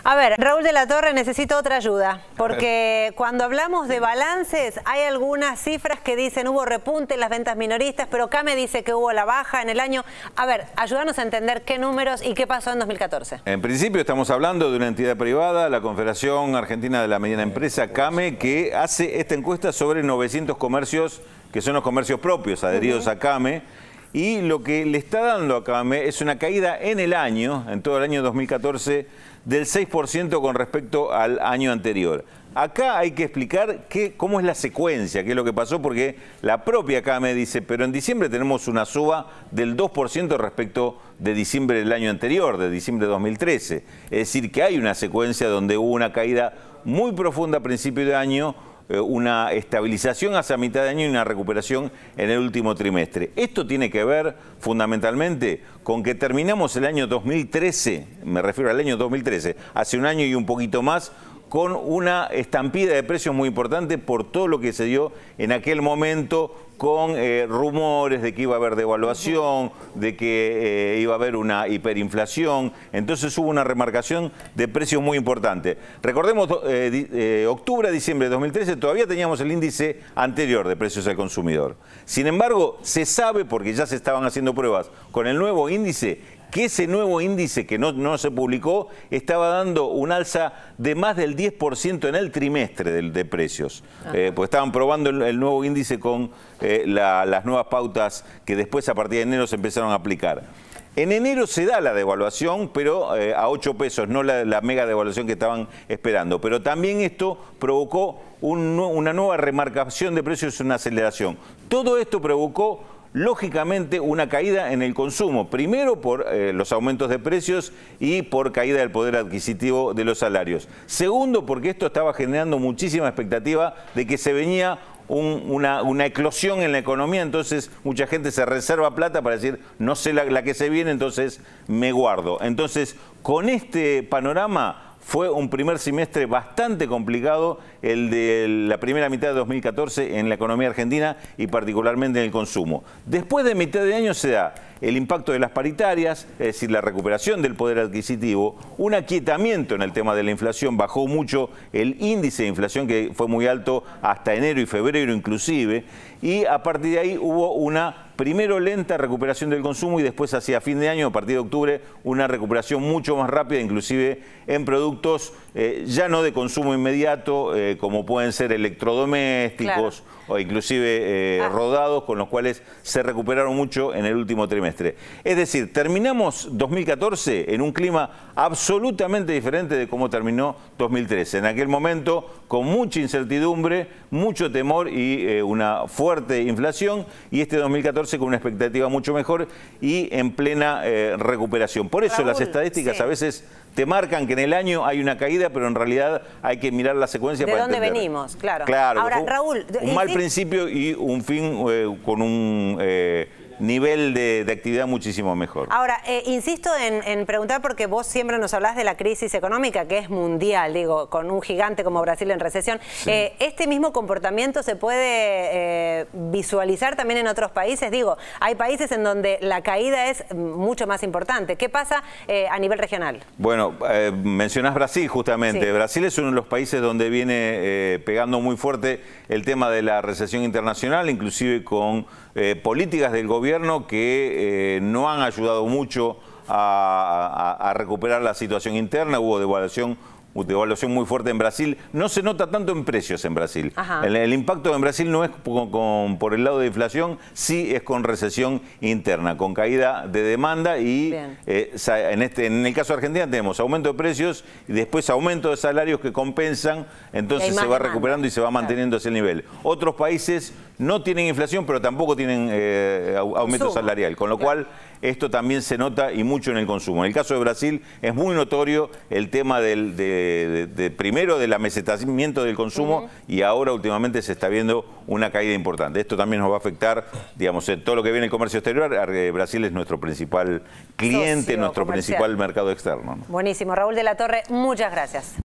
A ver, Raúl de la Torre, necesito otra ayuda, porque cuando hablamos de balances hay algunas cifras que dicen hubo repunte en las ventas minoristas, pero CAME dice que hubo la baja en el año. A ver, ayúdanos a entender qué números y qué pasó en 2014. En principio estamos hablando de una entidad privada, la Confederación Argentina de la Mediana Empresa, CAME, que hace esta encuesta sobre 900 comercios, que son los comercios propios adheridos a CAME, y lo que le está dando a CAME es una caída en el año, en todo el año 2014, del 6% con respecto al año anterior. Acá hay que explicar cómo es la secuencia, qué es lo que pasó, porque la propia CAME dice, pero en diciembre tenemos una suba del 2% respecto de diciembre del año anterior, de diciembre de 2013. Es decir, que hay una secuencia donde hubo una caída muy profunda a principio de año, una estabilización hacia mitad de año y una recuperación en el último trimestre. Esto tiene que ver fundamentalmente con que terminamos el año 2013, me refiero al año 2013, hace un año y un poquito más, con una estampida de precios muy importante por todo lo que se dio en aquel momento, con rumores de que iba a haber devaluación, de que iba a haber una hiperinflación. Entonces hubo una remarcación de precios muy importante. Recordemos, octubre a diciembre de 2013 todavía teníamos el índice anterior de precios al consumidor. Sin embargo, se sabe, porque ya se estaban haciendo pruebas con el nuevo índice, que ese nuevo índice que no se publicó estaba dando un alza de más del 10% en el trimestre de precios. Pues estaban probando el nuevo índice con las nuevas pautas que después a partir de enero se empezaron a aplicar. En enero se da la devaluación, pero a 8 pesos, no la mega devaluación que estaban esperando. Pero también esto provocó una nueva remarcación de precios, una aceleración. Todo esto provocó lógicamente una caída en el consumo, primero por los aumentos de precios y por caída del poder adquisitivo de los salarios. Segundo, porque esto estaba generando muchísima expectativa de que se venía una eclosión en la economía, entonces mucha gente se reserva plata para decir, no sé la que se viene, entonces me guardo. Entonces, con este panorama, fue un primer semestre bastante complicado, el de la primera mitad de 2014 en la economía argentina y particularmente en el consumo. Después de mitad de año se da el impacto de las paritarias, es decir, la recuperación del poder adquisitivo, un aquietamiento en el tema de la inflación, bajó mucho el índice de inflación que fue muy alto hasta enero y febrero inclusive, y a partir de ahí hubo una primero lenta recuperación del consumo y después hacia fin de año, a partir de octubre, una recuperación mucho más rápida, inclusive en productos ya no de consumo inmediato, como pueden ser electrodomésticos, claro, o inclusive rodados, con los cuales se recuperaron mucho en el último trimestre. Es decir, terminamos 2014 en un clima absolutamente diferente de cómo terminó 2013. En aquel momento, con mucha incertidumbre, mucho temor y una fuerte inflación, y este 2014 con una expectativa mucho mejor y en plena recuperación. Por eso, Raúl, las estadísticas a veces te marcan que en el año hay una caída, pero en realidad hay que mirar la secuencia para entender. ¿De dónde venimos? Claro. Claro. Ahora, Raúl, un mal principio y un fin con un nivel de actividad muchísimo mejor. Ahora, insisto en preguntar, porque vos siempre nos hablás de la crisis económica, que es mundial, digo, con un gigante como Brasil en recesión. Sí. ¿Este mismo comportamiento se puede visualizar también en otros países? Digo, hay países en donde la caída es mucho más importante. ¿Qué pasa a nivel regional? Bueno, mencionás Brasil justamente. Sí. Brasil es uno de los países donde viene pegando muy fuerte el tema de la recesión internacional, inclusive con políticas del gobierno que no han ayudado mucho a recuperar la situación interna. Hubo devaluación muy fuerte en Brasil. No se nota tanto en precios en Brasil. El impacto en Brasil no es por el lado de inflación, sí es con recesión interna, con caída de demanda y en el caso de Argentina tenemos aumento de precios y después aumento de salarios que compensan, entonces se va recuperando y se va manteniendo ese nivel. Otros países no tienen inflación, pero tampoco tienen aumento salarial, con lo cual esto también se nota y mucho en el consumo. En el caso de Brasil es muy notorio el tema primero del amesetamiento del consumo y ahora últimamente se está viendo una caída importante. Esto también nos va a afectar, digamos, en todo lo que viene el comercio exterior. Brasil es nuestro principal cliente, nuestro principal mercado externo, ¿no? Buenísimo. Raúl de la Torre, muchas gracias.